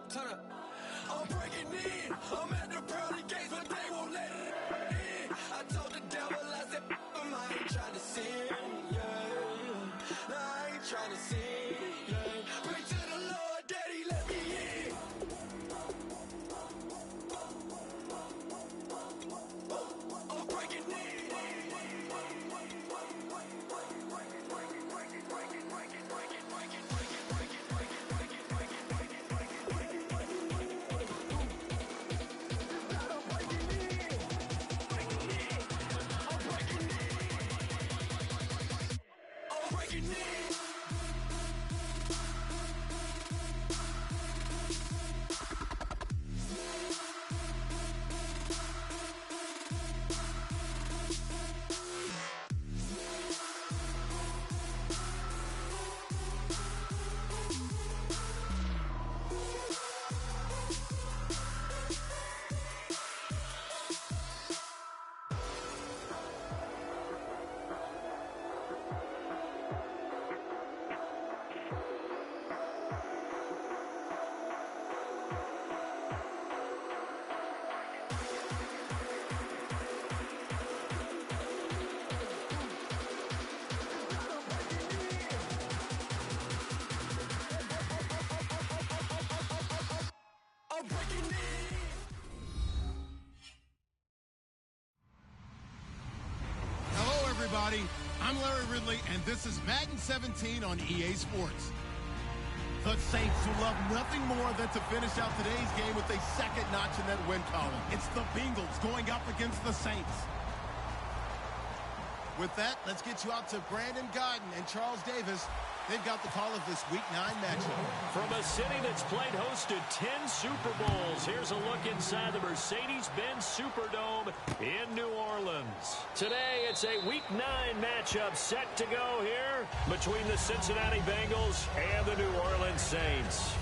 Turn up. I'm breaking in. I'm at the pearly gates, but they won't let it in. I told the devil, I said, I ain't trying to sin, yeah. No, I ain't trying to sin, yeah. Pray to the Lord that he let me in. I'm breaking in. Hello, everybody. I'm Larry Ridley, and this is Madden 17 on EA Sports. The Saints, who love nothing more than to finish out today's game with a second notch in that win column. It's the Bengals going up against the Saints. With that, let's get you out to Brandon Godden and Charles Davis. They've got the call of this Week 9 matchup. From a city that's played host to 10 Super Bowls, here's a look inside the Mercedes-Benz Superdome in New Orleans. Today, it's a Week 9 matchup set to go here between the Cincinnati Bengals and the New Orleans Saints.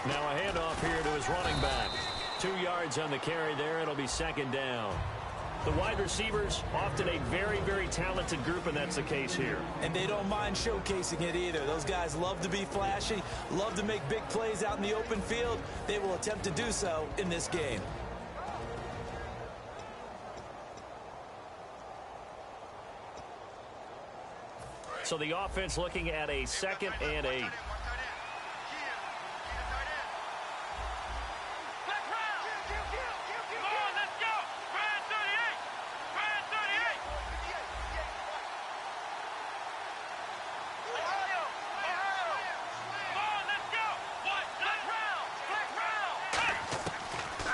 Now a handoff here to his running back. 2 yards on the carry there. It'll be second down. The wide receivers, often a very, very talented group, and that's the case here. And they don't mind showcasing it either. Those guys love to be flashy, love to make big plays out in the open field. They will attempt to do so in this game. So the offense looking at a 2nd and 8.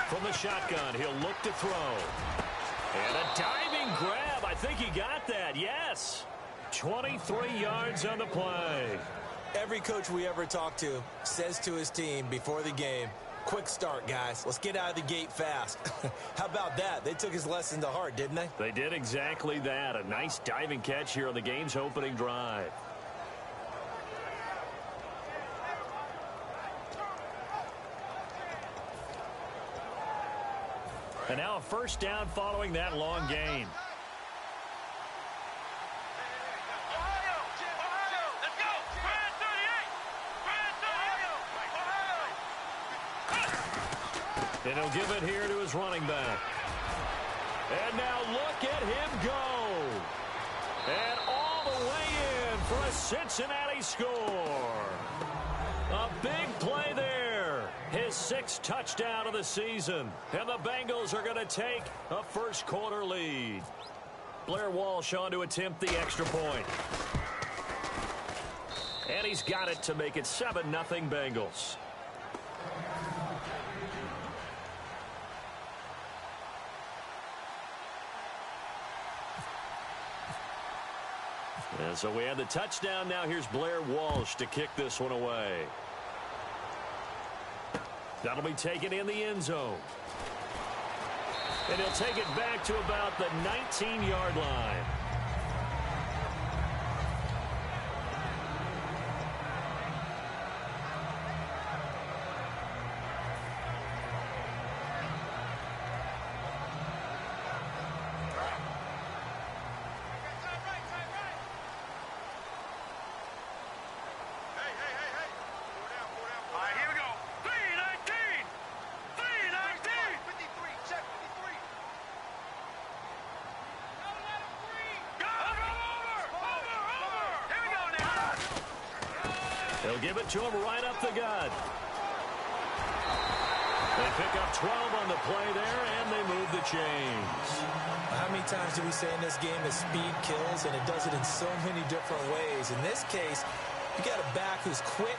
From the shotgun, he'll look to throw. And a diving grab. I think he got that. Yes. 23 yards on the play. Every coach we ever talk to says to his team before the game, Quick start, guys. Let's get out of the gate fast. How about that? They took his lesson to heart, didn't they? They did exactly that. A nice diving catch here on the game's opening drive. And now a first down following that long gain. And he'll give it here to his running back. And now look at him go. And all the way in for a Cincinnati score. A big play there. His 6th touchdown of the season. And the Bengals are going to take a first quarter lead. Blair Walsh on to attempt the extra point. And he's got it to make it 7-0 Bengals. And so we have the touchdown. Now here's Blair Walsh to kick this one away. That'll be taken in the end zone. And he'll take it back to about the 19-yard line. They'll give it to him right up the gut. They pick up 12 on the play there, and they move the chains. How many times do we say in this game that speed kills, and it does it in so many different ways? In this case, you got a back who's quick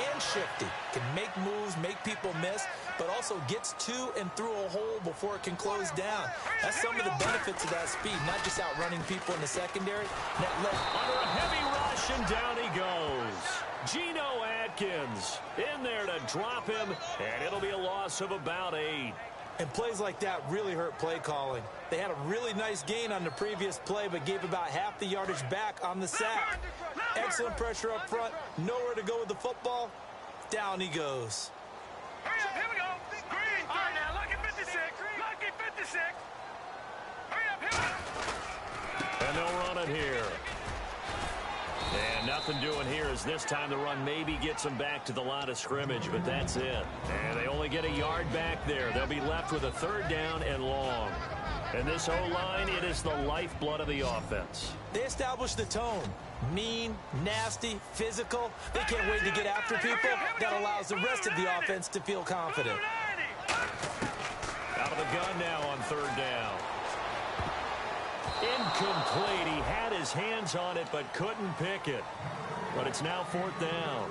and shifty, can make moves, make people miss, but also gets to and through a hole before it can close down. That's some of the benefits of that speed, not just outrunning people in the secondary. Under a heavy rush, and down he goes. Geno Atkins in there to drop him, and it'll be a loss of about 8. And plays like that really hurt play calling. They had a really nice gain on the previous play, but gave about half the yardage back on the sack. Excellent pressure up front, nowhere to go with the football. Down he goes. Hurry up, here we go. Green. All right, now, lucky 56. Lucky 56. Hurry up, here we go. And they'll run it here. And nothing doing here as this time the run maybe gets them back to the line of scrimmage, but that's it. And they only get a yard back there. They'll be left with a 3rd down and long. And this O-line, it is the lifeblood of the offense. They establish the tone. Mean, nasty, physical. They can't wait to get after people. That allows the rest of the offense to feel confident. Out of the gun now on 3rd down. Incomplete. He had his hands on it but couldn't pick it. But it's now 4th down.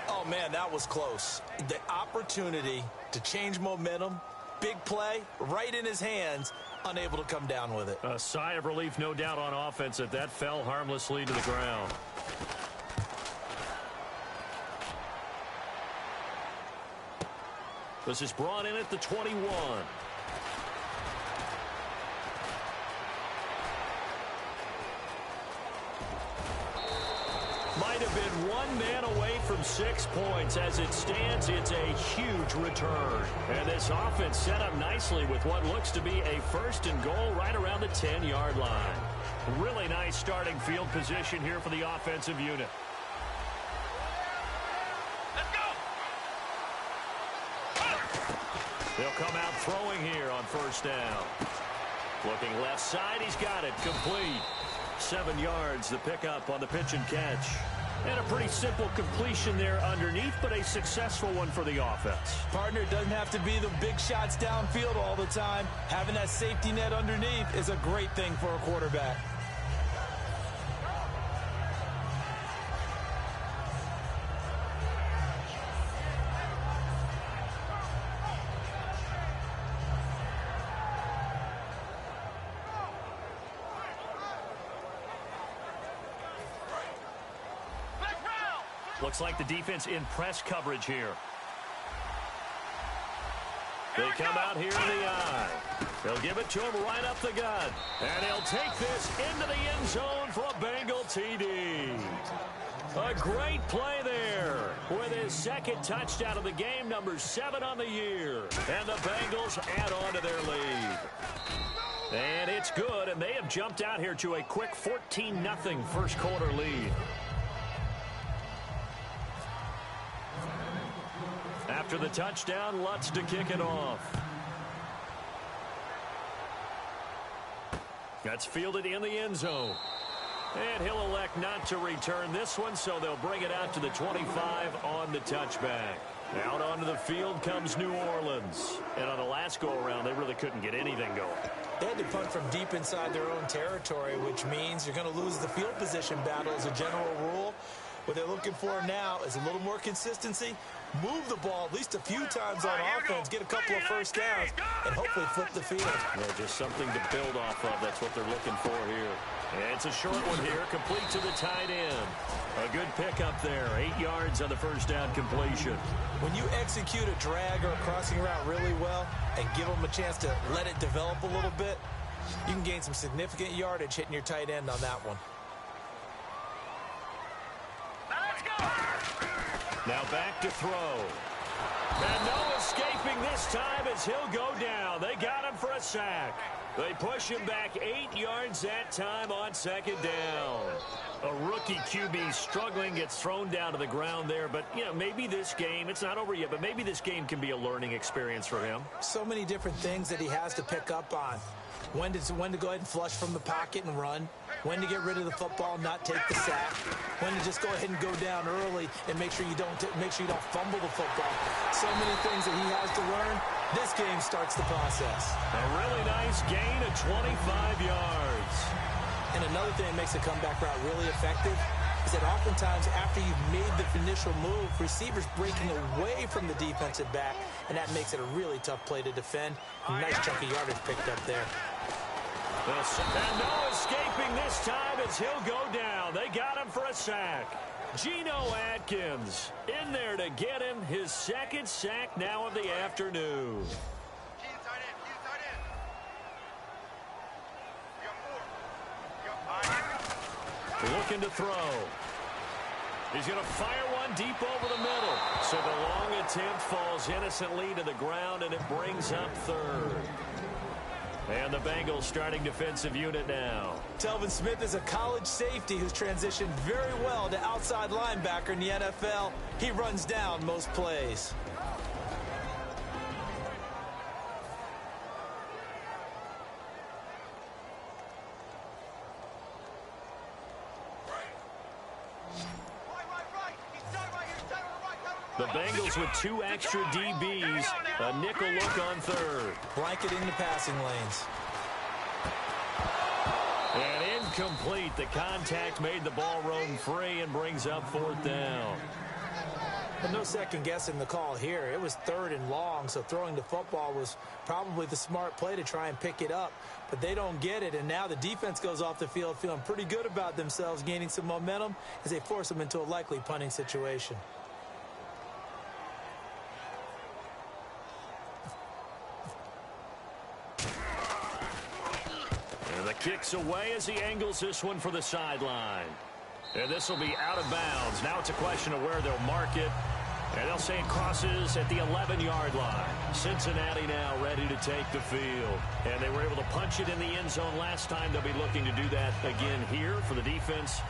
Oh, man, that was close. The opportunity to change momentum, big play, right in his hands, unable to come down with it. A sigh of relief, no doubt, on offense that fell harmlessly to the ground. This is brought in at the 21. Might have been one man away from 6 points. As it stands, it's a huge return. And this offense set up nicely with what looks to be a 1st and goal right around the 10-yard line. Really nice starting field position here for the offensive unit. Let's go. They'll come out throwing here on 1st down. Looking left side, he's got it complete. 7 yards, the pickup on the pitch and catch. And a pretty simple completion there underneath, but a successful one for the offense. Partner, it doesn't have to be the big shots downfield all the time. Having that safety net underneath is a great thing for a quarterback. Looks like the defense in press coverage here. They come out here in the eye. They'll give it to him right up the gut. And he'll take this into the end zone for a Bengal TD. A great play there with his second touchdown of the game, number 7 on the year. And the Bengals add on to their lead. And it's good, and they have jumped out here to a quick 14-0 first quarter lead. After the touchdown, Lutz to kick it off. That's fielded in the end zone. And he'll elect not to return this one, so they'll bring it out to the 25 on the touchback. Out onto the field comes New Orleans. And on the last go-around, they really couldn't get anything going. They had to punt from deep inside their own territory, which means you're going to lose the field position battle as a general rule. What they're looking for now is a little more consistency, move the ball at least a few times on offense, get a couple of first downs, and hopefully flip the field. Yeah, just something to build off of. That's what they're looking for here. And it's a short one here, complete to the tight end. A good pickup there, 8 yards on the first down completion. When you execute a drag or a crossing route really well and give them a chance to let it develop a little bit, you can gain some significant yardage hitting your tight end on that one. Now back to throw. And no escaping this time as he'll go down. They got him for a sack. They push him back 8 yards that time on second down. A rookie QB struggling, gets thrown down to the ground there. But, you know, maybe this game, it's not over yet, but maybe this game can be a learning experience for him. So many different things that he has to pick up on. When to go ahead and flush from the pocket and run. When to get rid of the football, not take the sack. When to just go ahead and go down early and make sure you don't fumble the football. So many things that he has to learn. This game starts the process. A really nice gain of 25 yards. And another thing that makes the comeback route really effective is that oftentimes after you've made the initial move, receivers breaking away from the defensive back, and that makes it a really tough play to defend. A nice chunk of yardage picked up there. And no escaping this time as he'll go down. They got him for a sack. Geno Atkins in there to get him his second sack now of the afternoon. Looking to throw. He's going to fire one deep over the middle. So the long attempt falls innocently to the ground, and it brings up third. And the Bengals starting defensive unit now. Telvin Smith is a college safety who's transitioned very well to outside linebacker in the NFL. He runs down most plays. The Bengals with 2 extra DBs. A nickel look on third. Blanketing the passing lanes. And incomplete. The contact made the ball roam free and brings up fourth down. But no second guessing the call here. It was third and long, so throwing the football was probably the smart play to try and pick it up. But they don't get it, and now the defense goes off the field feeling pretty good about themselves, gaining some momentum as they force them into a likely punting situation. Kicks away as he angles this one for the sideline. And this will be out of bounds. Now it's a question of where they'll mark it. And they'll say it crosses at the 11-yard line. Cincinnati now ready to take the field. And they were able to punch it in the end zone last time. They'll be looking to do that again here for the defense.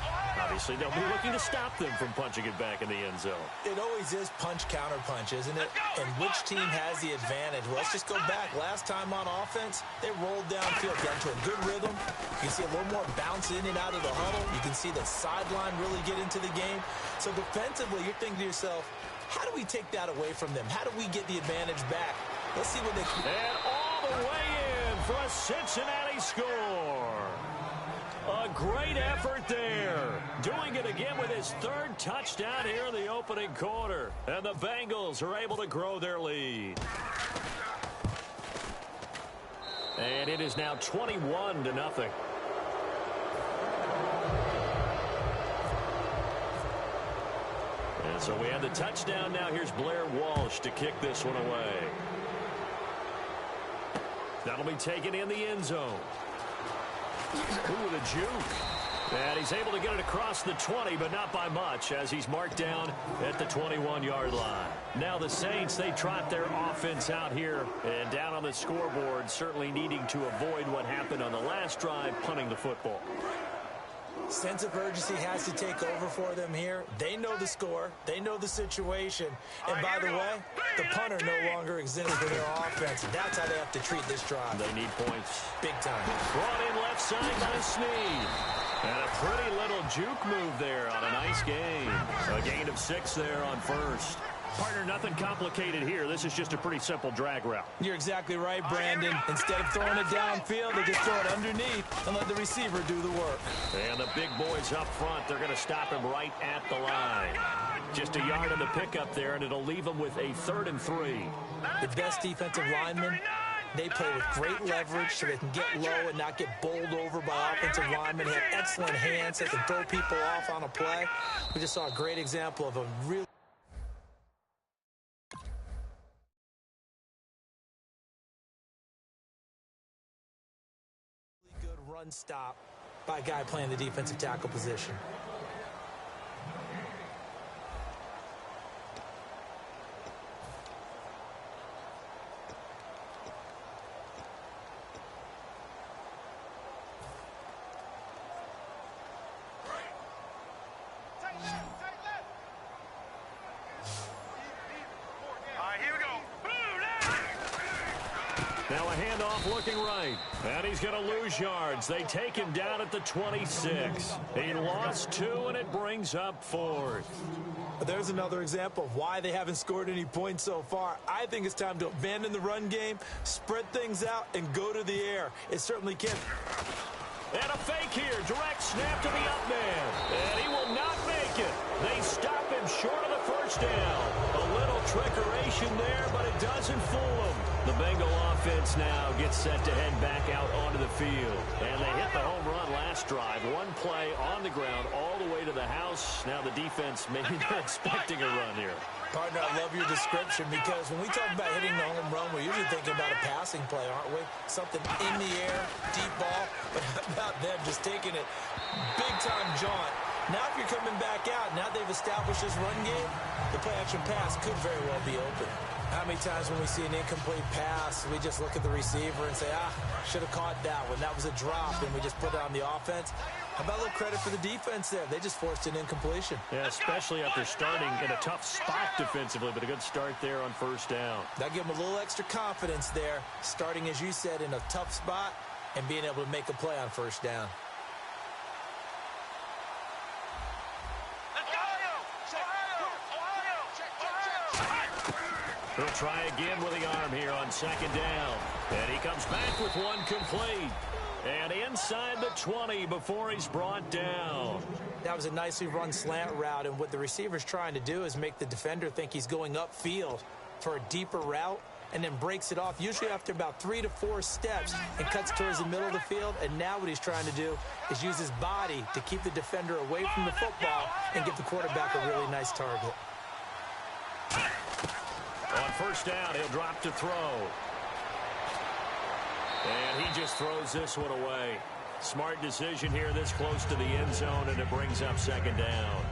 Obviously, they'll be looking to stop them from punching it back in the end zone. It always is punch-counter-punch, isn't it? And which team has the advantage? Well, let's just go back. Last time on offense, they rolled downfield, got into a good rhythm. You can see a little more bounce in and out of the huddle. You can see the sideline really get into the game. So defensively, you're thinking to yourself, how do we take that away from them? How do we get the advantage back? Let's see what they can do. And all the way in for a Cincinnati score. A great effort there. Doing it again with his third touchdown here in the opening quarter. And the Bengals are able to grow their lead. And it is now 21-0. And so we have the touchdown now. Here's Blair Walsh to kick this one away. That'll be taken in the end zone. Ooh, the juke. And he's able to get it across the 20, but not by much, as he's marked down at the 21-yard line. Now the Saints, they trot their offense out here and down on the scoreboard, certainly needing to avoid what happened on the last drive, punting the football. Sense of urgency has to take over for them here. They know the score. They know the situation. And by the way, the punter no longer exists for their offense. That's how they have to treat this drive. They need points. Big time. Brought in left side by Snead. And a pretty little juke move there on a nice gain. A gain of 6 there on first. Partner, nothing complicated here. This is just a pretty simple drag route. You're exactly right, Brandon. Instead of throwing it downfield, they just throw it underneath and let the receiver do the work. And the big boys up front, they're going to stop him right at the line. Just a yard on the pickup there, and it'll leave him with a 3rd and 3. The best defensive linemen, they play with great leverage so they can get low and not get bowled over by offensive linemen. They have excellent hands. They can throw people off on a play. We just saw a great example of a really good run stop by a guy playing the defensive tackle position. Now a handoff looking right. And he's going to lose yards. They take him down at the 26. He lost 2, and it brings up 4th. There's another example of why they haven't scored any points so far. I think it's time to abandon the run game, spread things out, and go to the air. It certainly can. And a fake here. Direct snap to the up man. And he will not make it. They stop him short of the first down. A little trickeration there, but it doesn't fool him. The Bengal offense now gets set to head back out onto the field. And they hit the home run last drive. One play on the ground all the way to the house. Now the defense maybe not expecting a run here. Partner, I love your description because when we talk about hitting the home run, we're usually thinking about a passing play, aren't we? Something in the air, deep ball. But how about them just taking it big-time jaunt? Now if you're coming back out, now they've established this run game, the play-action pass could very well be open. How many times when we see an incomplete pass, we just look at the receiver and say, should have caught that one. That was a drop, and we just put it on the offense. How about a little credit for the defense there? They just forced an incompletion. Yeah, especially after starting in a tough spot defensively, but a good start there on first down. That gave them a little extra confidence there, starting, as you said, in a tough spot and being able to make a play on first down. He'll try again with the arm here on second down. And he comes back with one complete. And inside the 20 before he's brought down. That was a nicely run slant route, and what the receiver's trying to do is make the defender think he's going upfield for a deeper route and then breaks it off, usually after about 3 to 4 steps, and cuts towards the middle of the field. And now what he's trying to do is use his body to keep the defender away from the football and give the quarterback a really nice target. On first down, he'll drop to throw. And he just throws this one away. Smart decision here this close to the end zone, and it brings up second down.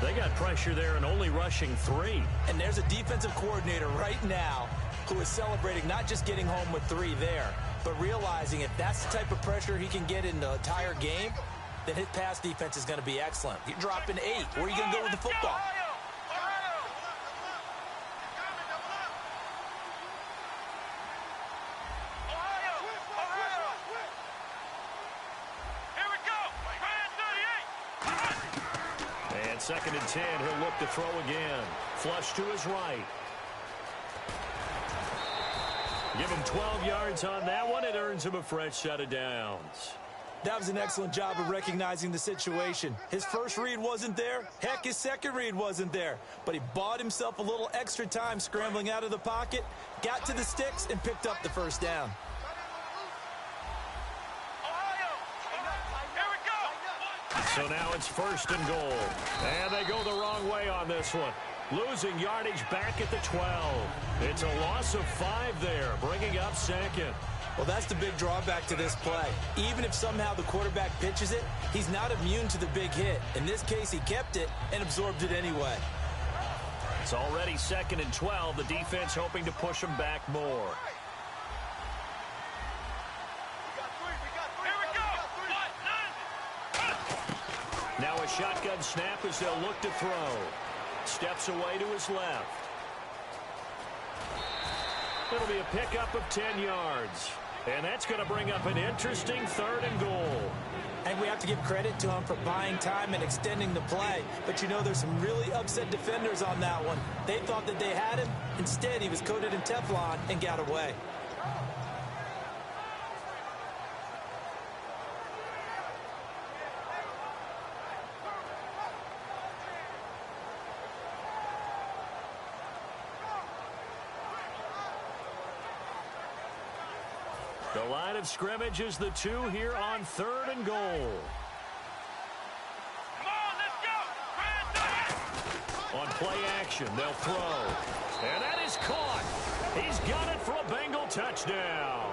They got pressure there and only rushing 3. And there's a defensive coordinator right now who is celebrating not just getting home with 3 there, but realizing if that's the type of pressure he can get in the entire game, then his pass defense is going to be excellent. You're dropping 8. Where are you going to go with the football? Second and 10, he'll look to throw again. Flush to his right. Give him 12 yards on that one. It earns him a fresh set of downs. That was an excellent job of recognizing the situation. His first read wasn't there. Heck, his second read wasn't there. But he bought himself a little extra time scrambling out of the pocket, got to the sticks, and picked up the first down. So now it's first and goal. And they go the wrong way on this one. Losing yardage back at the 12. It's a loss of 5 there, bringing up second. Well, that's the big drawback to this play. Even if somehow the quarterback pitches it, he's not immune to the big hit. In this case, he kept it and absorbed it anyway. It's already 2nd and 12. The defense hoping to push him back more. Now a shotgun snap as they'll look to throw. Steps away to his left. It'll be a pickup of 10 yards. And that's going to bring up an interesting 3rd and goal. And we have to give credit to him for buying time and extending the play. But you know, there's some really upset defenders on that one. They thought that they had him. Instead, he was coated in Teflon and got away. The line of scrimmage is the 2 here on 3rd and goal. Come on, let's go. On play action, they'll throw. And that is caught. He's got it for a Bengal touchdown.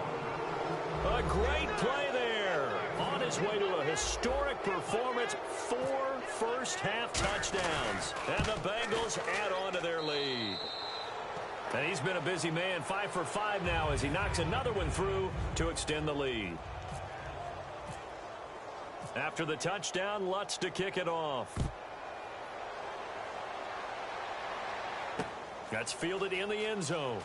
A great play there. On his way to a historic performance, 4 first-half touchdowns. And the Bengals add on to their lead. And he's been a busy man, 5 for 5 now as he knocks another one through to extend the lead. After the touchdown, Lutz to kick it off. That's fielded in the end zone.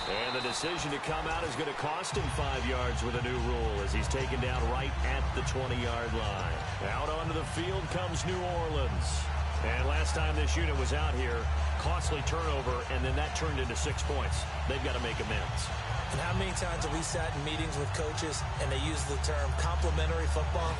And the decision to come out is going to cost him 5 yards with a new rule as he's taken down right at the 20-yard line. Out onto the field comes New Orleans. And last time this unit was out here, costly turnover, and then that turned into 6 points. They've got to make amends. And how many times have we sat in meetings with coaches and they use the term complementary football?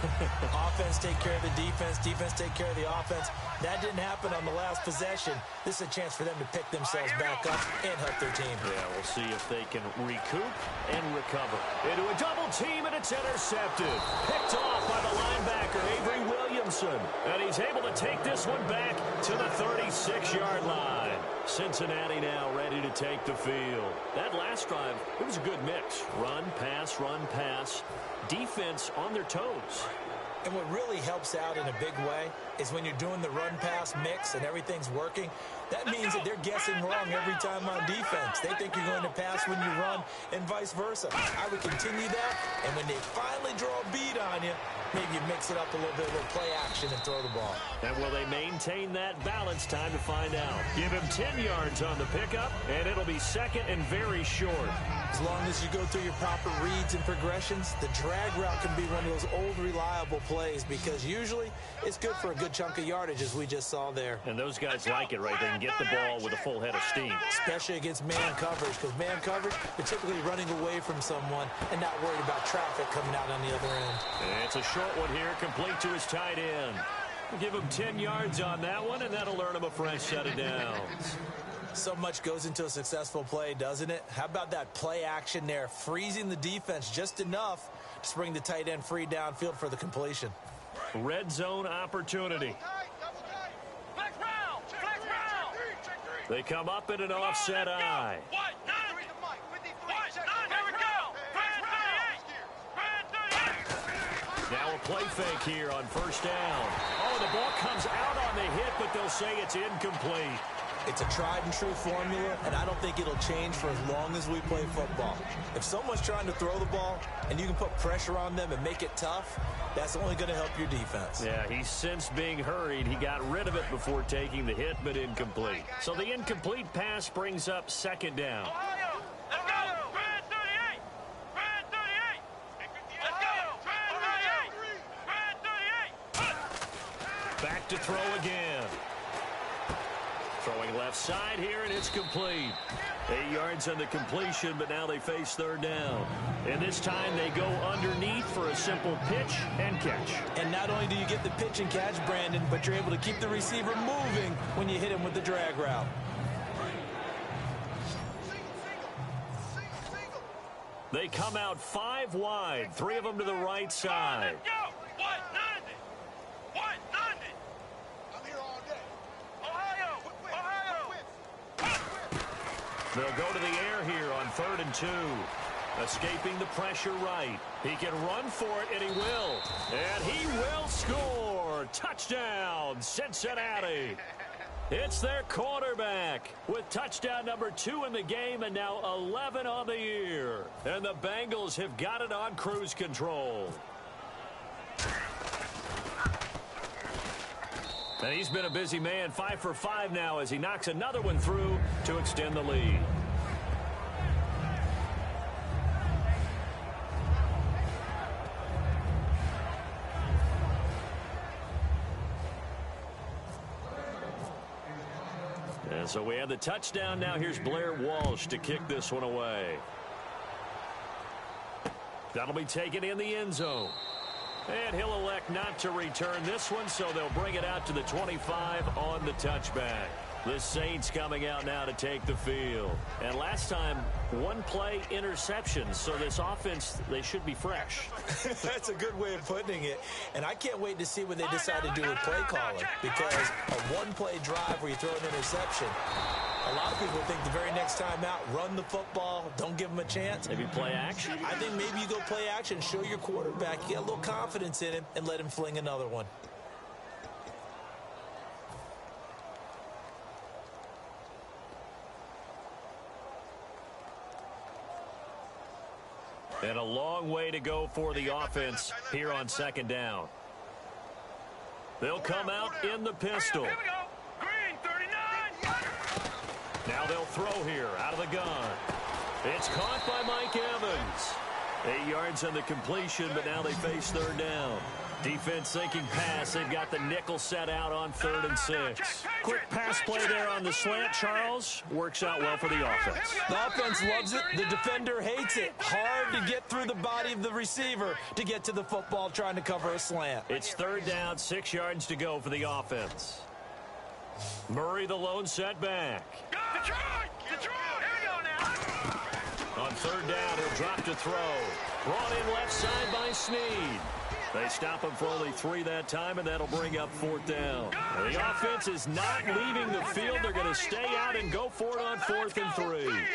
Offense take care of the defense, defense take care of the offense. That didn't happen on the last possession. This is a chance for them to pick themselves back up and help their team. Yeah, we'll see if they can recoup and recover. Into a double team, and it's intercepted. Picked off by the linebacker, Avery Williamson. And he's able to take this one back to the 36-yard line. Cincinnati now ready to take the field. That last drive, it was a good mix. Run, pass, defense on their toes. And what really helps out in a big way is when you're doing the run-pass mix and everything's working, that means that they're guessing wrong every time on defense. They think you're going to pass when you run and vice versa. I would continue that, and when they finally draw a bead on you, maybe you mix it up a little bit, a little play action and throw the ball. And will they maintain that balance? Time to find out. Give him 10 yards on the pickup, and it'll be 2nd and very short. As long as you go through your proper reads and progressions, the drag route can be one of those old reliable plays because usually it's good for a good chunk of yardage as we just saw there. And those guys like it, right? They can get the ball with a full head of steam. Especially against man coverage, because man coverage, particularly running away from someone and not worried about traffic coming out on the other end. And it's a short one here, complete to his tight end. We'll give him 10 yards on that one, and that'll earn him a fresh set of downs. So much goes into a successful play, doesn't it? How about that play action there, freezing the defense just enough to bring the tight end free downfield for the completion. Red zone opportunity. They come up in an offset eye. Now a play fake here on first down. Oh, the ball comes out on the hit, but they'll say it's incomplete. It's a tried and true formula, and I don't think it'll change for as long as we play football. If someone's trying to throw the ball and you can put pressure on them and make it tough, that's only going to help your defense. Yeah, he's since being hurried. He got rid of it before taking the hit, but incomplete. So the incomplete pass brings up 2nd down. Let's go! Grand 38! Grand 38! Let's go! Grand 38! Grand 38! Back to throw again. Throwing left side here, and it's complete. 8 yards on the completion, but now they face 3rd down. And this time they go underneath for a simple pitch and catch. And not only do you get the pitch and catch, Brandon, but you're able to keep the receiver moving when you hit him with the drag route. They come out 5 wide, 3 of them to the right side. Let's go! What? Nothing! What? Nothing! I'm here all day. Ohio! They'll go to the air here on 3rd and 2. Escaping the pressure right. He can run for it, and he will. And he will score. Touchdown, Cincinnati. It's their quarterback with touchdown number 2 in the game and now 11 on the year. And the Bengals have got it on cruise control. And he's been a busy man, 5 for 5 now as he knocks another one through to extend the lead. And so we have the touchdown. Now here's Blair Walsh to kick this one away. That'll be taken in the end zone. And he'll elect not to return this one, so they'll bring it out to the 25 on the touchback. The Saints coming out now to take the field. And last time, 1 play interception, so this offense, they should be fresh. That's a good way of putting it. And I can't wait to see what they decide to do with play calling, because a 1-play drive where you throw an interception, a lot of people think the very next time out, run the football, don't give them a chance. Maybe play action? I think maybe you go play action, show your quarterback, you get a little confidence in him, and let him fling another one. And a long way to go for the offense here on 2nd down. They'll come out in the pistol. Here we go. Green, 39. Now they'll throw here out of the gun. It's caught by Mike Evans. 8 yards on the completion, but now they face 3rd down. Defense thinking pass. They've got the nickel set out on 3rd and 6. Quick pass play there on the slant, Charles. Works out well for the offense. The offense loves it. The defender hates it. Hard to get through the body of the receiver to get to the football trying to cover a slant. It's 3rd down, 6 yards to go for the offense. Murray the lone setback. Detroit! Detroit! Here we go now. On 3rd down, he'll drop to throw. Brought in left side by Snead. They stop him for only 3 that time, and that'll bring up 4th down. The offense is not leaving the field. They're going to stay out and go for it on 4th and 3. Leopard!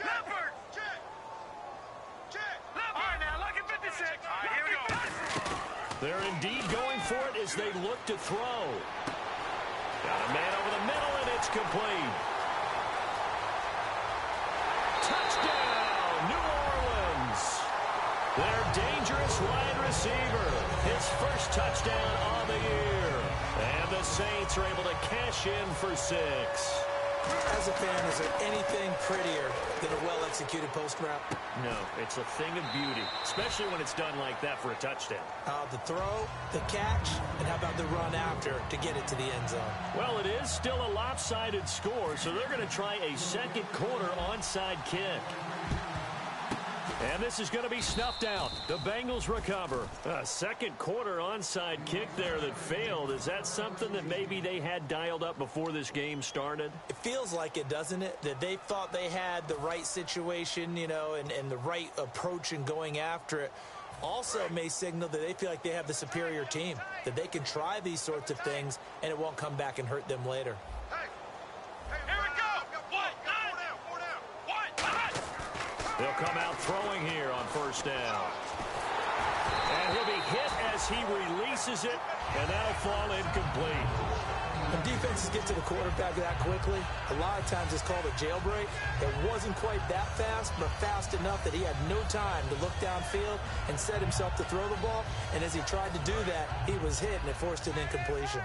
Leopard! All right, now, lucky 56. All right, here we go. They're indeed going for it as they look to throw. Got a man over the middle, and it's complete. Touchdown, New Orleans. Their dangerous wide receiver. His first touchdown on the year. And the Saints are able to cash in for 6. As a fan, is there anything prettier than a well-executed post route? No, it's a thing of beauty, especially when it's done like that for a touchdown. The throw, the catch, and how about the run after to get it to the end zone? Well, it is still a lopsided score, so they're going to try a 2nd quarter onside kick. And this is going to be snuffed out. The Bengals recover. A 2nd quarter onside kick there that failed. Is that something that maybe they had dialed up before this game started? It feels like it, doesn't it? That they thought they had the right situation, you know, and the right approach in going after it. Also may signal that they feel like they have the superior team, that they can try these sorts of things and it won't come back and hurt them later. Here we go. One, They'll come out throwing here on 1st down. And he'll be hit as he releases it, and that'll fall incomplete. When defenses get to the quarterback that quickly, a lot of times it's called a jailbreak. It wasn't quite that fast, but fast enough that he had no time to look downfield and set himself to throw the ball. And as he tried to do that, he was hit, and it forced an incompletion.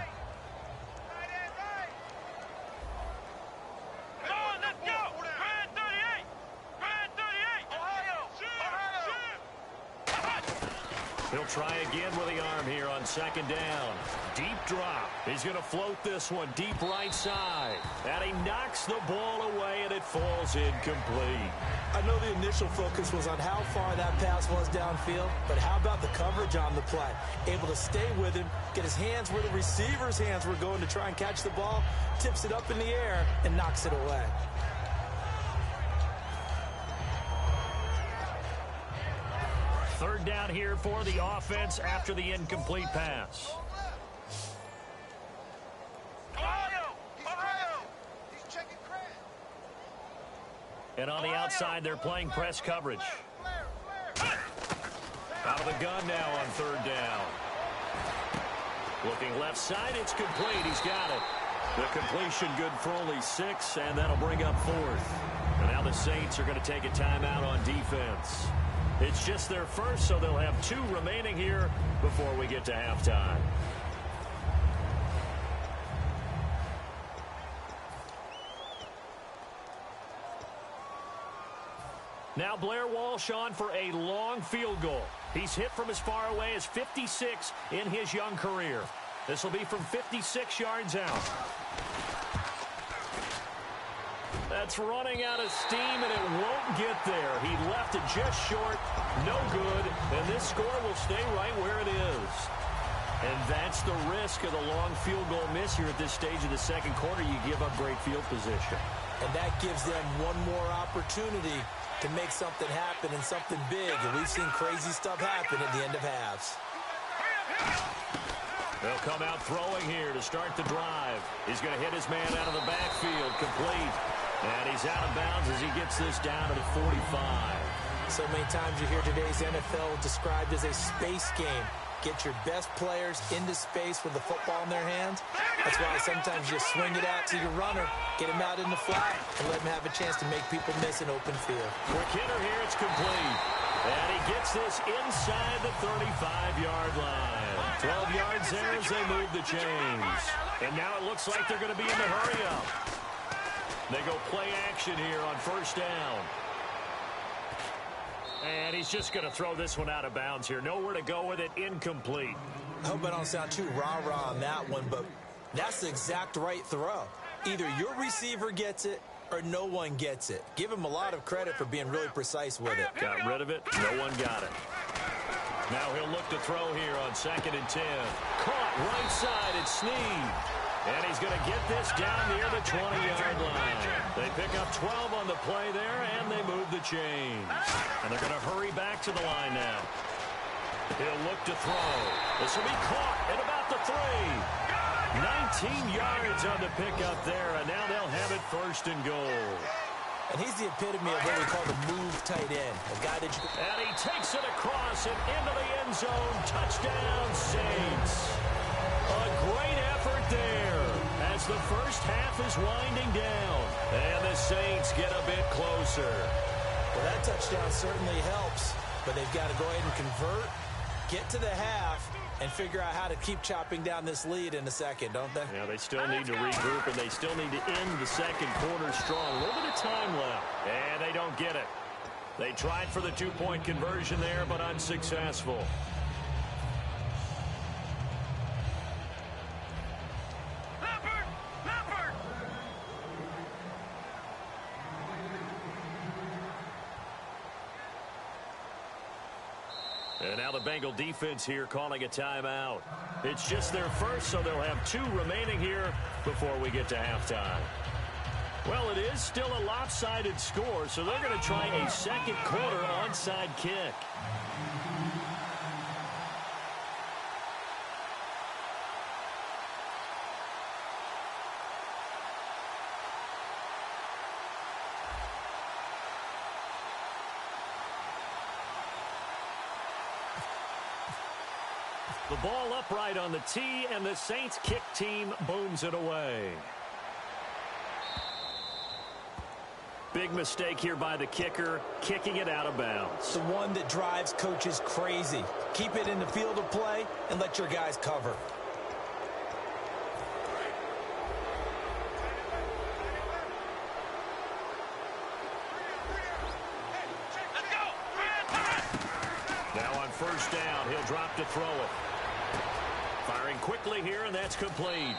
He'll try again with the arm here on 2nd down. Deep drop. He's going to float this one deep right side. And he knocks the ball away, and it falls incomplete. I know the initial focus was on how far that pass was downfield, but how about the coverage on the play? Able to stay with him, get his hands where the receiver's hands were going to try and catch the ball, tips it up in the air, and knocks it away. Third down here for the offense after the incomplete pass. Ohio! Ohio! He's checking credit. And on the outside, they're playing press coverage. Out of the gun now on third down. Looking left side, it's complete. He's got it. The completion good for only 6, and that'll bring up fourth. And now the Saints are going to take a timeout on defense. It's just their first, so they'll have 2 remaining here before we get to halftime. Now Blair Walsh on for a long field goal. He's hit from as far away as 56 in his young career. This will be from 56 yards out. That's running out of steam, and it won't get there. He left it just short. No good. And this score will stay right where it is. And that's the risk of the long field goal miss here at this stage of the second quarter. You give up great field position. And that gives them one more opportunity to make something happen and something big. And we've seen crazy stuff happen at the end of halves. They'll come out throwing here to start the drive. He's going to hit his man out of the backfield, complete. And he's out of bounds as he gets this down to the 45. So many times you hear today's NFL described as a space game. Get your best players into space with the football in their hands. That's why sometimes you swing it out to your runner, get him out in the flat, and let him have a chance to make people miss an open field. Quick hitter here, it's complete. And he gets this inside the 35-yard line. 12 yards there as they move the chains. And now it looks like they're going to be in the hurry-up. They go play action here on first down. And he's just going to throw this one out of bounds here. Nowhere to go with it. Incomplete. I hope I don't sound too rah-rah on that one, but that's the exact right throw. Either your receiver gets it or no one gets it. Give him a lot of credit for being really precise with it. Got rid of it. No one got it. Now he'll look to throw here on 2nd and 10. Caught right side. It's Snead. And he's going to get this down near the 20-yard line. They pick up 12 on the play there, and they move the chains. And they're going to hurry back to the line now. He'll look to throw. This will be caught at about the 3. 19 yards on the pickup there, and now they'll have it 1st and goal. And he's the epitome of what we call the move tight end. A guy that and he takes it across and into the end zone. Touchdown, Saints. A great effort there as the first half is winding down. And the Saints get a bit closer. Well, that touchdown certainly helps, but they've got to go ahead and convert, get to the half, and figure out how to keep chopping down this lead in a second, don't they? Yeah, they still need to regroup, and they still need to end the second quarter strong. A little bit of time left, and they don't get it. They tried for the 2-point conversion there, but unsuccessful. And now the Bengal defense here calling a timeout. It's just their first, so they'll have 2 remaining here before we get to halftime. Well, it is still a lopsided score, so they're going to try a second quarter onside kick. The ball upright on the tee, and the Saints kick team booms it away. Big mistake here by the kicker, kicking it out of bounds. The one that drives coaches crazy. Keep it in the field of play and let your guys cover. Now on first down, he'll drop to throw it. Firing quickly here, and that's complete.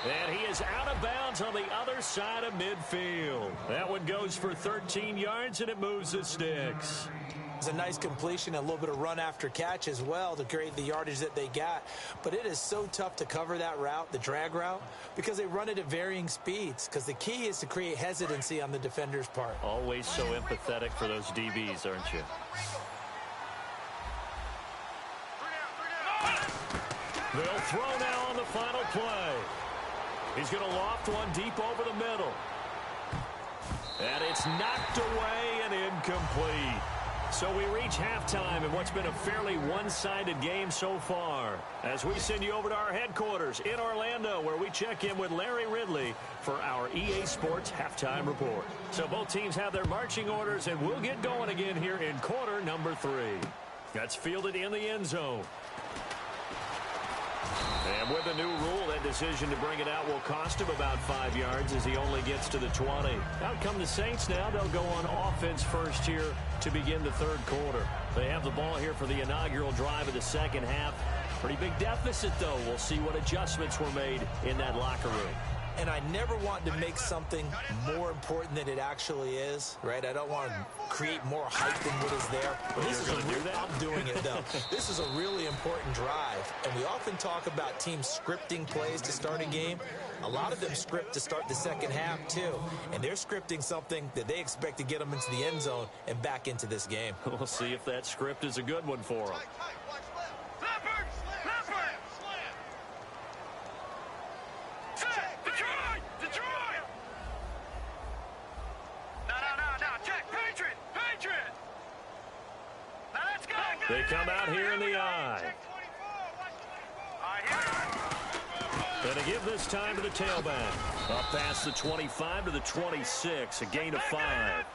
And he is out of bounds on the other side of midfield. That one goes for 13 yards, and it moves the sticks. It's a nice completion, a little bit of run after catch as well to create the yardage that they got. But it is so tough to cover that route, the drag route, because they run it at varying speeds. Because the key is to create hesitancy on the defender's part. Always so empathetic for those DBs, aren't you? They'll throw now on the final play. He's going to loft one deep over the middle. And it's knocked away and incomplete. So we reach halftime in what's been a fairly one-sided game so far, as we send you over to our headquarters in Orlando, where we check in with Larry Ridley for our EA Sports Halftime Report. So both teams have their marching orders, and we'll get going again here in quarter number 3. That's fielded in the end zone. And with a new rule, that decision to bring it out will cost him about 5 yards as he only gets to the 20. Out come the Saints now. They'll go on offense first here to begin the third quarter. They have the ball here for the inaugural drive of the second half. Pretty big deficit, though. We'll see what adjustments were made in that locker room. And I never want to make something more important than it actually is, right? I don't want to create more hype than what is there. Well, this is I'm doing it, though. This is a really important drive. And we often talk about teams scripting plays to start a game. A lot of them script to start the second half, too. And they're scripting something that they expect to get them into the end zone and back into this game. We'll see if that script is a good one for them. They come out here in the eye. And to give this time to the tailback. Up past the 25 to the 26. A gain of 5.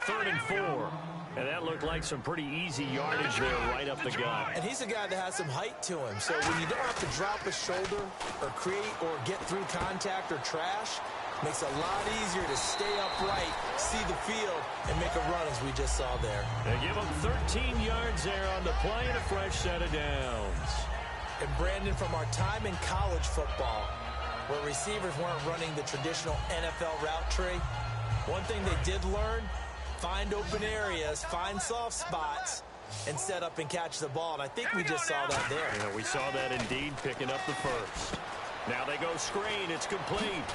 3rd and 4. And that looked like some pretty easy yardage there right up the gut. And he's a guy that has some height to him. So when you don't have to drop a shoulder or create or get through contact or trash, makes it a lot easier to stay upright, see the field, and make a run as we just saw there. They give him 13 yards there on the play and a fresh set of downs. And Brandon, from our time in college football, where receivers weren't running the traditional NFL route tree, one thing they did learn, find open areas, find soft spots, and set up and catch the ball. And I think we just saw that there. Yeah, we saw that indeed, picking up the first. Now they go screen. It's complete.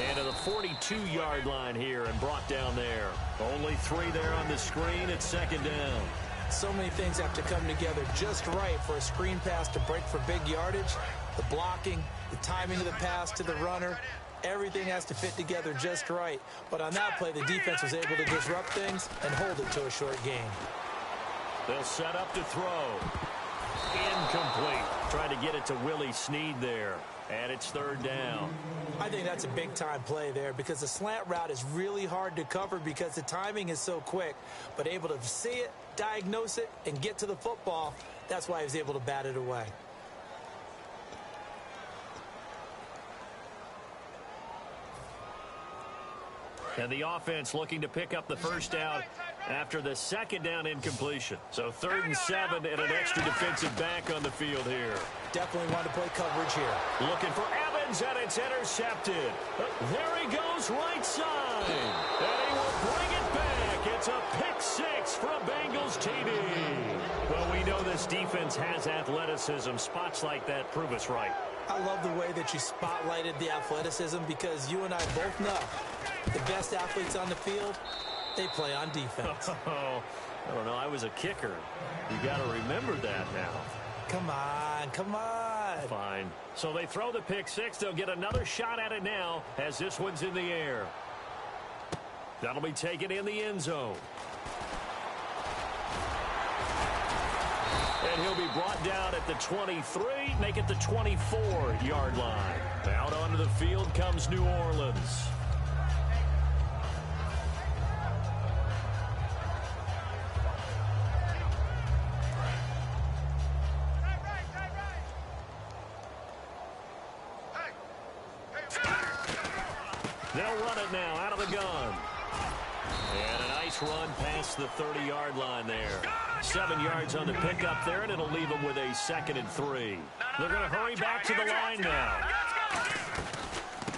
And to the 42-yard line here and brought down there. Only 3 there on the screen at second down. So many things have to come together just right for a screen pass to break for big yardage. The blocking, the timing of the pass to the runner, everything has to fit together just right. But on that play, the defense was able to disrupt things and hold it to a short gain. They'll set up to throw. Incomplete. Trying to get it to Willie Snead there. And it's 3rd down. I think that's a big-time play there because the slant route is really hard to cover because the timing is so quick. But able to see it, diagnose it, and get to the football, that's why he was able to bat it away. And the offense looking to pick up the first down after the second down incompletion. So 3rd and 7 and an extra defensive back on the field here. Definitely want to play coverage here. Looking for Evans, and it's intercepted. There he goes, right side. And he will bring it back. It's a pick 6 from Bengals TD. Well, we know this defense has athleticism. Spots like that prove us right. I love the way that you spotlighted the athleticism because you and I both know the best athletes on the field, they play on defense. Oh, I don't know. I was a kicker. You got to remember that now. Come on, come on. Fine. So they throw the pick 6. They'll get another shot at it now as this one's in the air. That'll be taken in the end zone. And he'll be brought down at the 23, make it the 24-yard line. Out onto the field comes New Orleans. They'll run it now out of the gun. And a nice run past the 30-yard line there. 7 yards on the pickup there, and it'll leave them with a 2nd and 3. They're going to hurry back to the line now.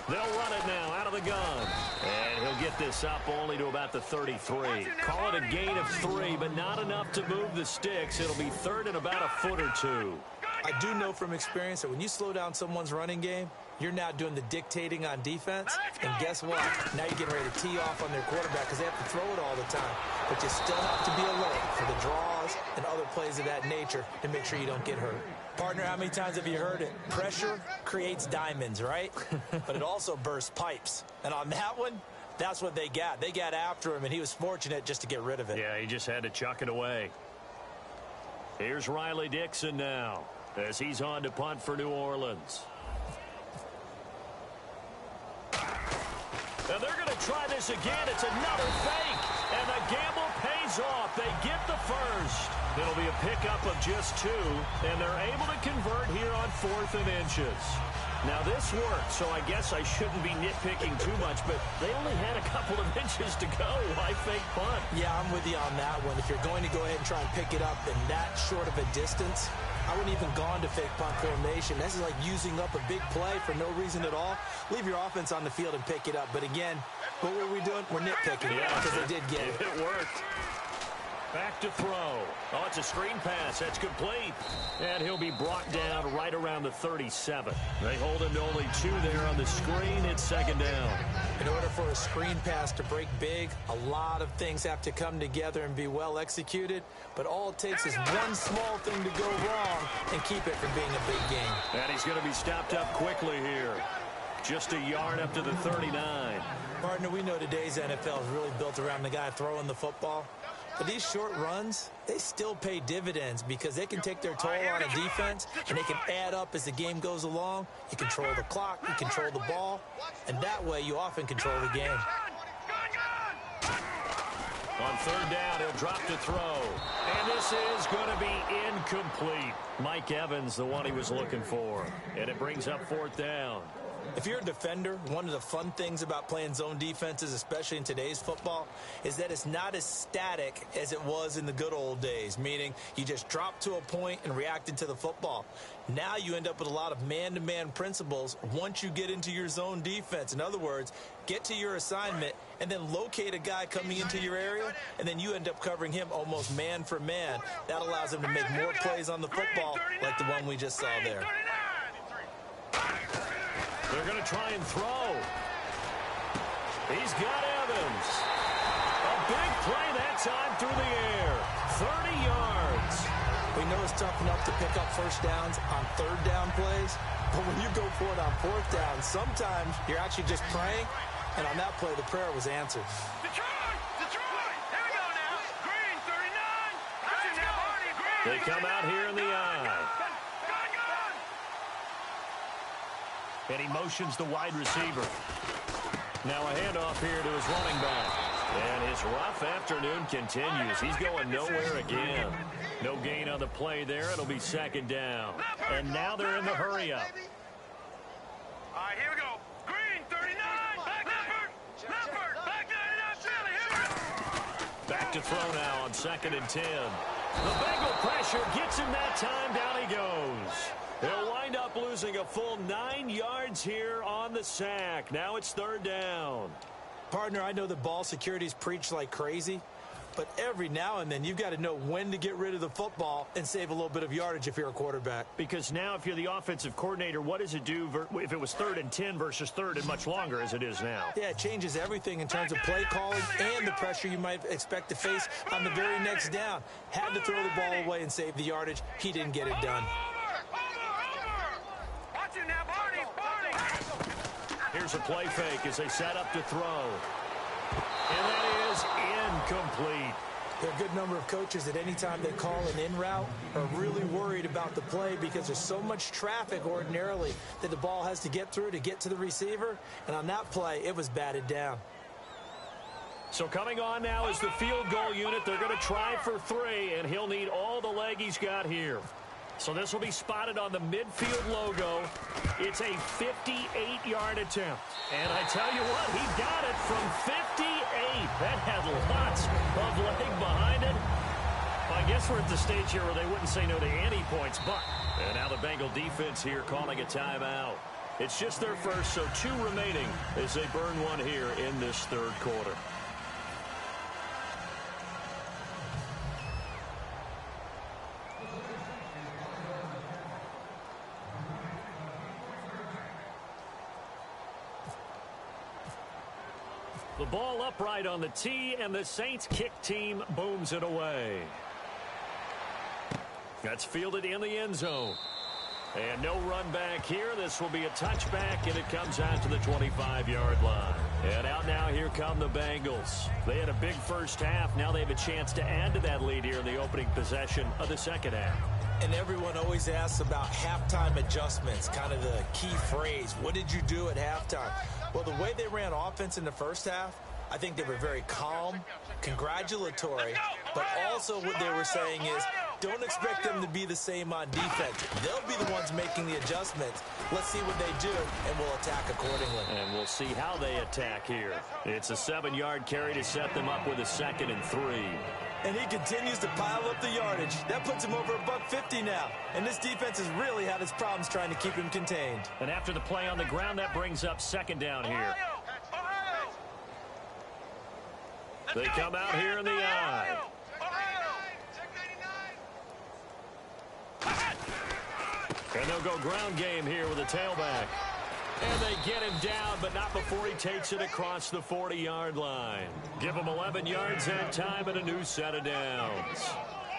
They'll run it now out of the gun. And he'll get this up only to about the 33. Call it a gain of 3, but not enough to move the sticks. It'll be 3rd and about a foot or 2. I do know from experience that when you slow down someone's running game, you're now doing the dictating on defense. And guess what? Now you're getting ready to tee off on their quarterback because they have to throw it all the time. But you still have to be alert for the draws and other plays of that nature to make sure you don't get hurt. Partner, how many times have you heard it? Pressure creates diamonds, right? But it also bursts pipes. And on that one, That's what they got. They got after him, and he was fortunate just to get rid of it. Yeah, he just had to chuck it away. Here's Riley Dixon now as he's on to punt for New Orleans. And they're going to try this again. It's another fake. And the gamble pays off. They get the first. It'll be a pickup of just 2. And they're able to convert here on 4th and inches. Now, this worked, so I guess I shouldn't be nitpicking too much, but they only had a couple of inches to go. Why fake punt? Yeah, I'm with you on that one. If you're going to go ahead and try and pick it up in that short of a distance, I wouldn't even gone to fake punt formation. This is like using up a big play for no reason at all. Leave your offense on the field and pick it up. But again, what were we doing? We're nitpicking because they did get it. It worked. Back to throw. Oh, it's a screen pass. That's complete. And he'll be brought down right around the 37. They hold him to only 2 there on the screen. It's 2nd down. In order for a screen pass to break big, a lot of things have to come together and be well executed. But all it takes is one small thing to go wrong and keep it from being a big game. And he's going to be stopped up quickly here. Just a yard up to the 39. Partner, we know today's NFL is really built around the guy throwing the football. But these short runs, they still pay dividends because they can take their toll on a defense and they can add up as the game goes along. You control the clock, you control the ball, and that way you often control the game. On 3rd down, he'll drop to throw. And this is going to be incomplete. Mike Evans, the one he was looking for. And it brings up 4th down. If you're a defender, one of the fun things about playing zone defenses, especially in today's football, is that it's not as static as it was in the good old days, meaning you just drop to a point and reacted to the football. Now you end up with a lot of man-to-man principles once you get into your zone defense. In other words, get to your assignment and then locate a guy coming into your area, and then you end up covering him almost man for man. That allows him to make more plays on the football like the one we just saw there. They're going to try and throw. He's got Evans. A big play that time through the air. 30 yards. We know it's tough enough to pick up first downs on 3rd down plays, but when you go for it on 4th down, sometimes you're actually just praying, and on that play, the prayer was answered. Detroit! Detroit! Here we go now. Green, 39. Let's go. Green. They come out here in the eye. And he motions the wide receiver. Now a handoff here to his running back. And his rough afternoon continues. He's going nowhere again. No gain on the play there. It'll be 2nd down. And now they're in the hurry-up. All right, here we go. Green, 39. Back Leopard. Back 99 Philly. Here we go. Back to throw now on 2nd and 10. The Bengal pressure gets him that time. Down he goes. They'll wind up losing a full 9 yards here on the sack. Now it's 3rd down. Partner, I know that ball security's preached like crazy, but every now and then you've got to know when to get rid of the football and save a little bit of yardage if you're a quarterback. Because now if you're the offensive coordinator, what does it do if it was 3rd and 10 versus 3rd and much longer as it is now? Yeah, it changes everything in terms of play calling and the pressure you might expect to face on the very next down. Had to throw the ball away and save the yardage. He didn't get it done. Here's a play fake as they set up to throw. And that is incomplete. There are a good number of coaches that any time they call an in route are really worried about the play because there's so much traffic ordinarily that the ball has to get through to get to the receiver. And on that play, it was batted down. So coming on now is the field goal unit. They're going to try for 3, and he'll need all the leg he's got here. So this will be spotted on the midfield logo. It's a 58-yard attempt. And I tell you what, he got it from 58. That had lots of leg behind it. Well, I guess we're at the stage here where they wouldn't say no to any points, but and now the Bengal defense here calling a timeout. It's just their first, so 2 remaining as they burn one here in this 3rd quarter. The ball upright on the tee, and the Saints kick team booms it away. That's fielded in the end zone. And no run back here. This will be a touchback, and it comes out to the 25-yard line. And out now, here come the Bengals. They had a big first half. Now they have a chance to add to that lead here in the opening possession of the second half. And everyone always asks about halftime adjustments, kind of the key phrase. What did you do at halftime? Well, the way they ran offense in the first half, I think they were very calm, congratulatory, but also what they were saying is, don't expect them to be the same on defense. They'll be the ones making the adjustments. Let's see what they do, and we'll attack accordingly. And we'll see how they attack here. It's a 7-yard carry to set them up with a 2nd and 3. And he continues to pile up the yardage. That puts him over $150 now. And this defense has really had its problems trying to keep him contained. And after the play on the ground, that brings up 2nd down here. They come out here in the eye. And they'll go ground game here with a tailback. And they get him down, but not before he takes it across the 40-yard line. Give him 11 yards that time and a new set of downs.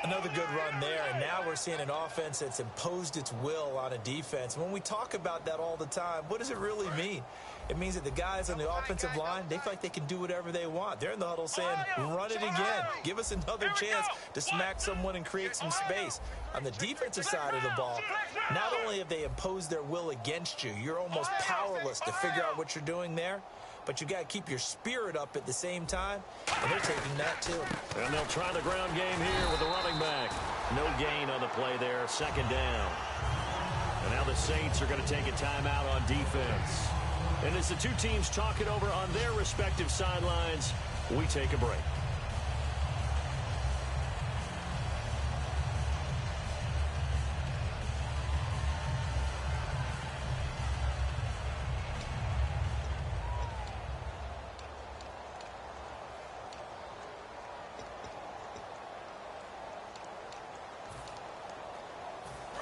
Another good run there, and now we're seeing an offense that's imposed its will on a defense. When we talk about that all the time, what does it really mean? It means that the guys on the offensive line, they feel like they can do whatever they want. They're in the huddle saying, run it again. Give us another chance to smack someone and create some space. On the defensive side of the ball, not only have they imposed their will against you, you're almost powerless to figure out what you're doing there, but you got to keep your spirit up at the same time, and they're taking that too. And they'll try the ground game here with the running back. No gain on the play there, 2nd down. And now the Saints are going to take a timeout on defense. And as the two teams talk it over on their respective sidelines, we take a break.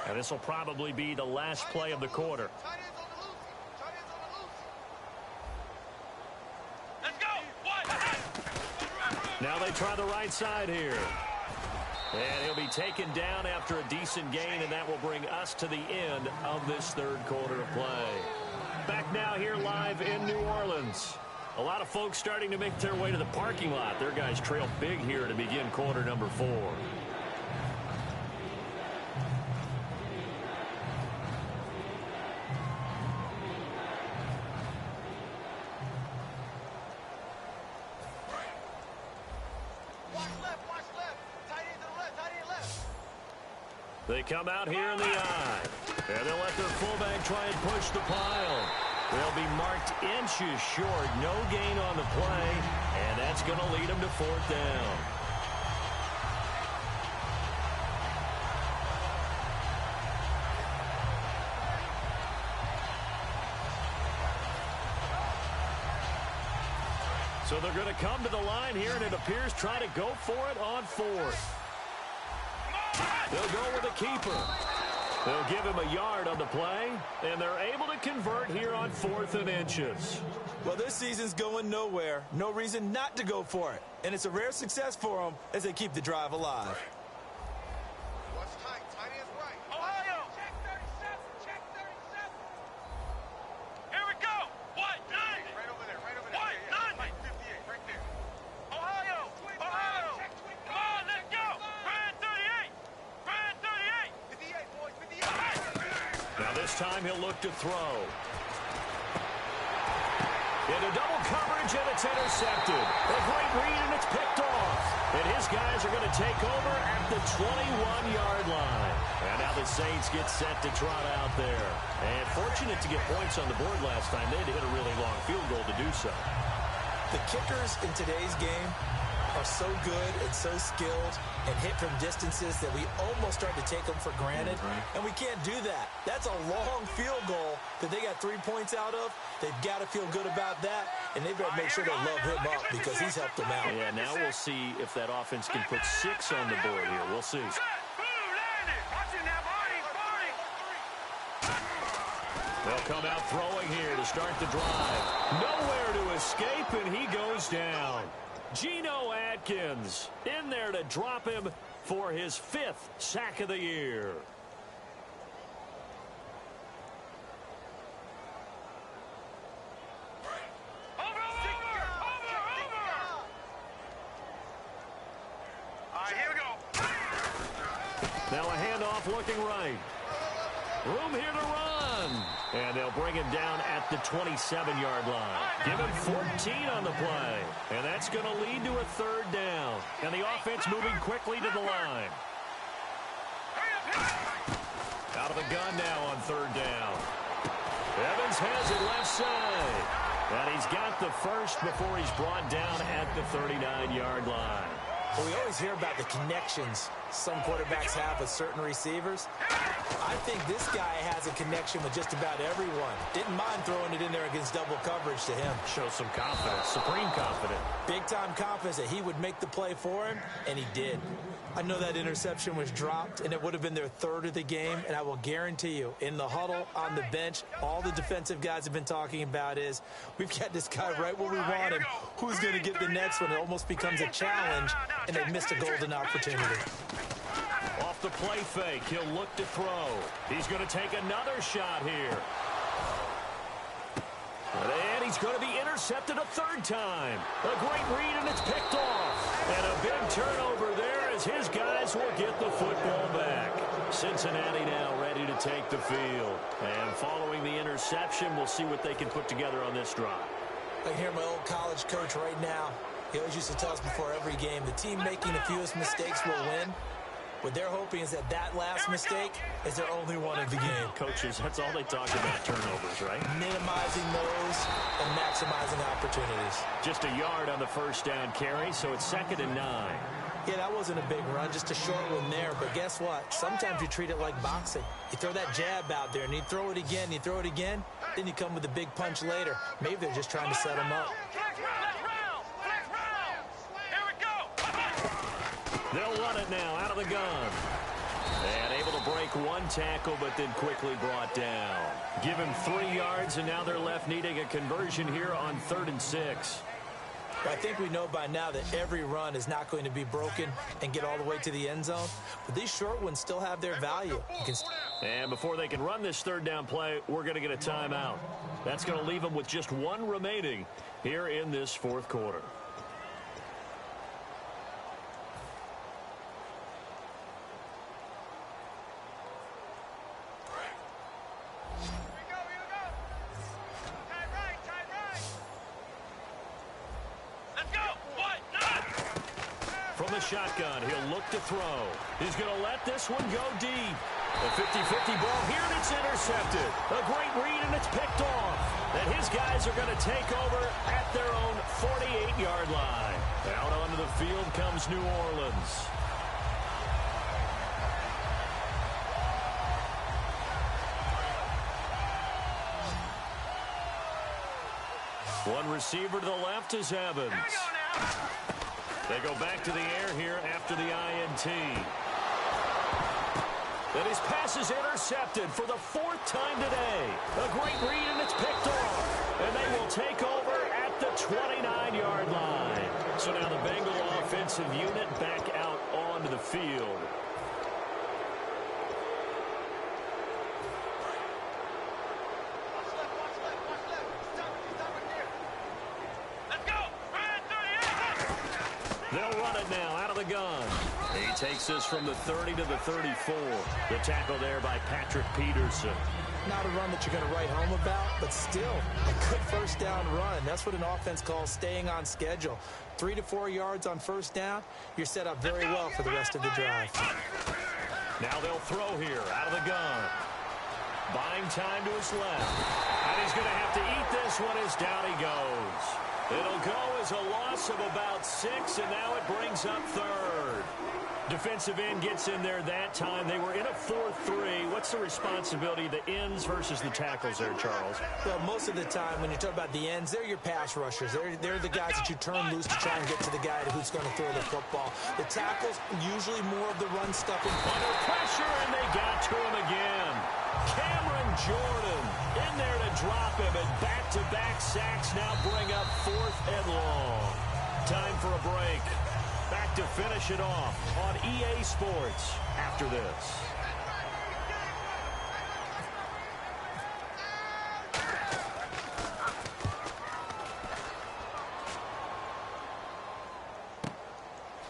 And this will probably be the last play of the quarter. Now they try the right side here. And he'll be taken down after a decent gain, and that will bring us to the end of this 3rd quarter of play. Back now here live in New Orleans. A lot of folks starting to make their way to the parking lot. Their guys trail big here to begin quarter number 4. They come out here in the eye. And they'll let their fullback try and push the pile. They'll be marked inches short. No gain on the play. And that's going to lead them to 4th down. So they're going to come to the line here, and it appears try to go for it on 4th. They'll go with a keeper. They'll give him a yard on the play, and they're able to convert here on 4th and inches. Well, this season's going nowhere. No reason not to go for it. And it's a rare success for them as they keep the drive alive. What's tight? Tight is right. Ohio! Check 37. Check 37. Here we go. What? 9. Right over there. Right over there. What? 9. Right, 58. Right there. Ohio! Ohio! Come on, let's go. Brand 38. Brand 38. 58, boys. 58. Now this time he'll look to throw. Into double coverage, and it's intercepted. A great read, and it's picked off. And his guys are going to take over at the 21-yard line. And now the Saints get set to trot out there. And fortunate to get points on the board last time. They had to hit a really long field goal to do so. The kickers in today's game are so good and so skilled and hit from distances that we almost start to take them for granted. And we can't do that. That's a long field goal that they got 3 points out of. They've got to feel good about that, and they better make sure they load him up because he's helped them out. Yeah, now we'll see if that offense can put 6 on the board here. We'll see. They'll come out throwing here to start the drive. Nowhere to escape, and he goes down. Geno Atkins in there to drop him for his 5th sack of the year. Now a handoff looking right. Room here to run. And they'll bring him down at the 27-yard line. Give him 14 on the play. And that's going to lead to a third down. And the offense moving quickly to the line. Out of the gun now on third down. Evans has it left side. And he's got the first before he's brought down at the 39-yard line. Well, we always hear about the connections some quarterbacks have with certain receivers. I think this guy has a connection with just about everyone. Didn't mind throwing it in there against double coverage to him. Shows some confidence, supreme confidence. Big-time confidence that he would make the play for him, and he did. I know that interception was dropped, and it would have been their third of the game, and I will guarantee you, in the huddle, on the bench, all the defensive guys have been talking about is, we've got this guy right where we want him. Who's going to get the next one? It almost becomes a challenge, and they missed a golden opportunity. Off the play fake, he'll look to throw. He's going to take another shot here. And he's going to be intercepted a third time. A great read, and it's picked off. And a big turnover there as his guys will get the football back. Cincinnati now ready to take the field. And following the interception, we'll see what they can put together on this drive. I hear my old college coach right now. He always used to tell us before every game, the team making the fewest mistakes will win. What they're hoping is that that last mistake is their only one of the game. Coaches, that's all they talk about, turnovers, right? Minimizing those and maximizing opportunities. Just a yard on the first down carry, so it's 2nd and 9. Yeah, that wasn't a big run, just a short one there. But guess what? Sometimes you treat it like boxing. You throw that jab out there, and you throw it again, you throw it again, then you come with a big punch later. Maybe they're just trying to set them up. They'll run it now out of the gun. And able to break one tackle, but then quickly brought down. Give him 3 yards, and now they're left needing a conversion here on 3rd and 6. I think we know by now that every run is not going to be broken and get all the way to the end zone. But these short ones still have their value. And before they can run this third down play, we're going to get a timeout. That's going to leave them with just 1 remaining here in this 4th quarter. Shotgun. He'll look to throw. He's going to let this one go deep. A 50-50 ball here, and it's intercepted. A great read, and it's picked off. And his guys are going to take over at their own 48-yard line. Out onto the field comes New Orleans. One receiver to the left is Evans. They go back to the air here after the INT. And his pass is intercepted for the 4th time today. A great read, and it's picked off. And they will take over at the 29-yard line. So now the Bengal offensive unit back out onto the field. They'll run it now out of the gun. He takes this from the 30 to the 34. The tackle there by Patrick Peterson. Not a run that you're going to write home about, but still a good first down run. That's what an offense calls staying on schedule. 3 to 4 yards on first down. You're set up very well for the rest of the drive. Now they'll throw here out of the gun. Buying time to his left. And he's going to have to eat this one as down he goes. It'll go as a loss of about 6, and now it brings up 3rd. Defensive end gets in there that time. They were in a 4-3. What's the responsibility of the ends versus the tackles there, Charles? Well, most of the time when you talk about the ends, they're your pass rushers. They're the guys that you turn loose to try and get to the guy who's going to throw the football. The tackles, usually more of the run stuffing. Under pressure, and they got to him again. Cameron Jordan in there to drop him, and back-to-back sacks now bring up 4th and long. Time for a break. Back to finish it off on EA Sports after this.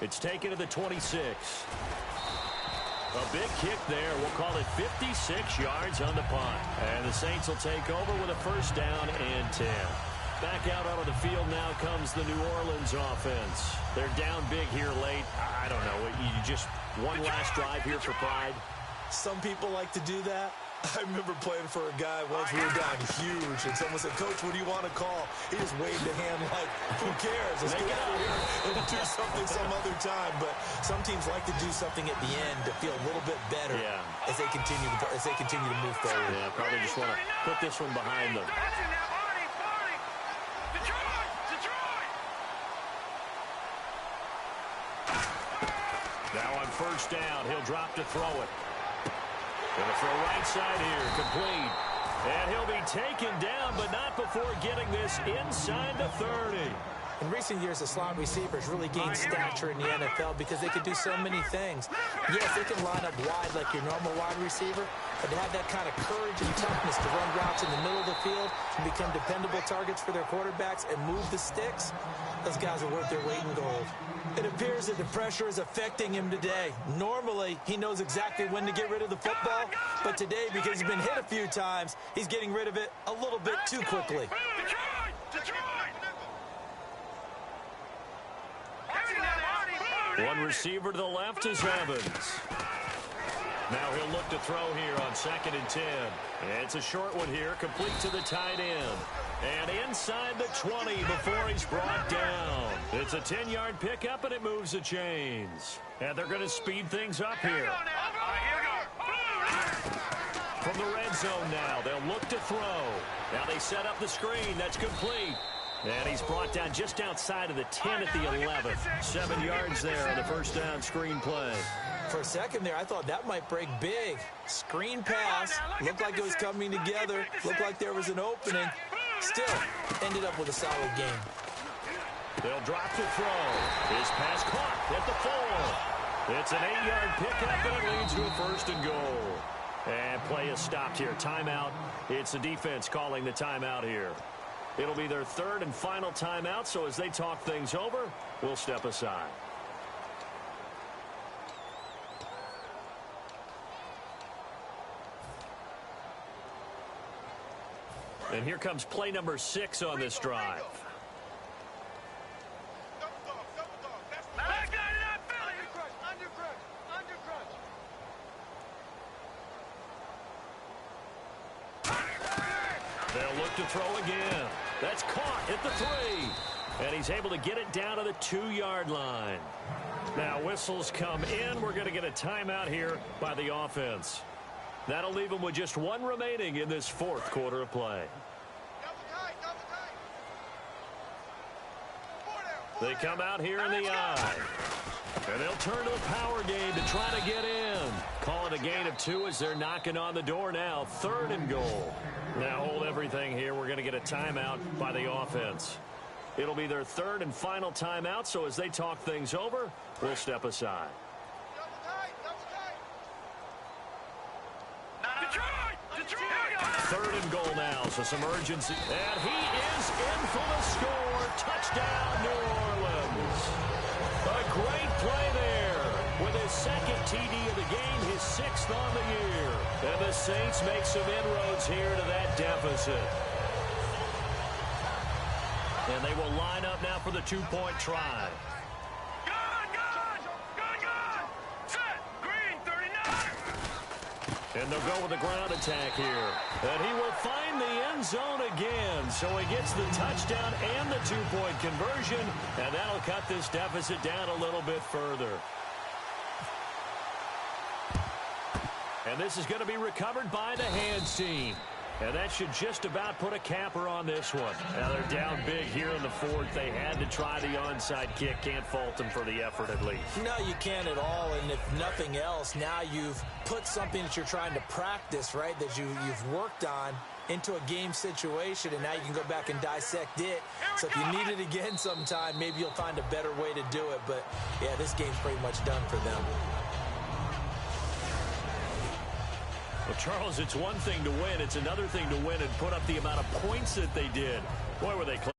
It's taken to the 26. A big kick there. We'll call it 56 yards on the punt. And the Saints will take over with a first down and 10. Back out onto the field now comes the New Orleans offense. They're down big here late. I don't know. You just one last drive here for pride. Some people like to do that. I remember playing for a guy once. We were down huge, and someone said, "Coach, what do you want to call?" He just waved a hand like, "Who cares? Let's get out of here and do something some other time." But some teams like to do something at the end to feel a little bit better as they continue to move forward. Yeah, probably just want to put this one behind them. Now on first down, he'll drop to throw it. Gonna throw right side here, complete. And he'll be taken down, but not before getting this inside the 30. In recent years, the slot receivers really gained stature in the NFL because they could do so many things. Yes, they can line up wide like your normal wide receiver, but to have that kind of courage and toughness to run routes in the middle of the field and become dependable targets for their quarterbacks and move the sticks, those guys are worth their weight in gold. It appears that the pressure is affecting him today. Normally, he knows exactly when to get rid of the football, but today, because he's been hit a few times, he's getting rid of it a little bit too quickly. One receiver to the left is Evans. Now he'll look to throw here on 2nd and 10. It's a short one here, complete to the tight end. And inside the 20 before he's brought down. It's a 10-yard pickup, and it moves the chains. And they're going to speed things up here. From the red zone now, they'll look to throw. Now they set up the screen. That's complete. And he's brought down just outside of the 10 at the 11. 7 yards there on the first down screen play. For a second there, I thought that might break big. Screen pass. Looked like it was coming together. Looked like there was an opening. Still, ended up with a solid game. They'll drop to throw. His pass caught at the 4. It's an 8-yard pickup, and it leads to a first and goal. And play is stopped here. Timeout. It's the defense calling the timeout here. It'll be their third and final timeout, so as they talk things over, we'll step aside. And here comes play number 6 on this drive. They'll look to throw again. That's caught at the 3. And he's able to get it down to the 2-yard line. Now whistles come in. We're going to get a timeout here by the offense. That'll leave them with just one remaining in this 4th quarter of play. They come out here in the eye. And they'll turn to the power game to try to get in. Call it a gain of 2 as they're knocking on the door now. 3rd and goal. Now hold everything here. We're going to get a timeout by the offense. It'll be their 3rd and final timeout, so as they talk things over, we'll step aside. 3rd and goal now, so some urgency. And he is in for the score. Touchdown, New Orleans. A great play there with his 2nd TD of the game, his 6th on the year. And the Saints make some inroads here to that deficit. And they will line up now for the 2-point try. And they'll go with the ground attack here. And he will find the end zone again. So he gets the touchdown and the 2-point conversion. And that'll cut this deficit down a little bit further. And this is going to be recovered by the hands team. And that should just about put a capper on this one. Now they're down big here in the 4th. They had to try the onside kick. Can't fault them for the effort at least. No, you can't at all. And if nothing else, now you've put something that you're trying to practice, right, that you've worked on into a game situation, and now you can go back and dissect it. So if you need it again sometime, maybe you'll find a better way to do it. But, yeah, this game's pretty much done for them. Well, Charles, it's one thing to win. It's another thing to win and put up the amount of points that they did. Boy, were they close.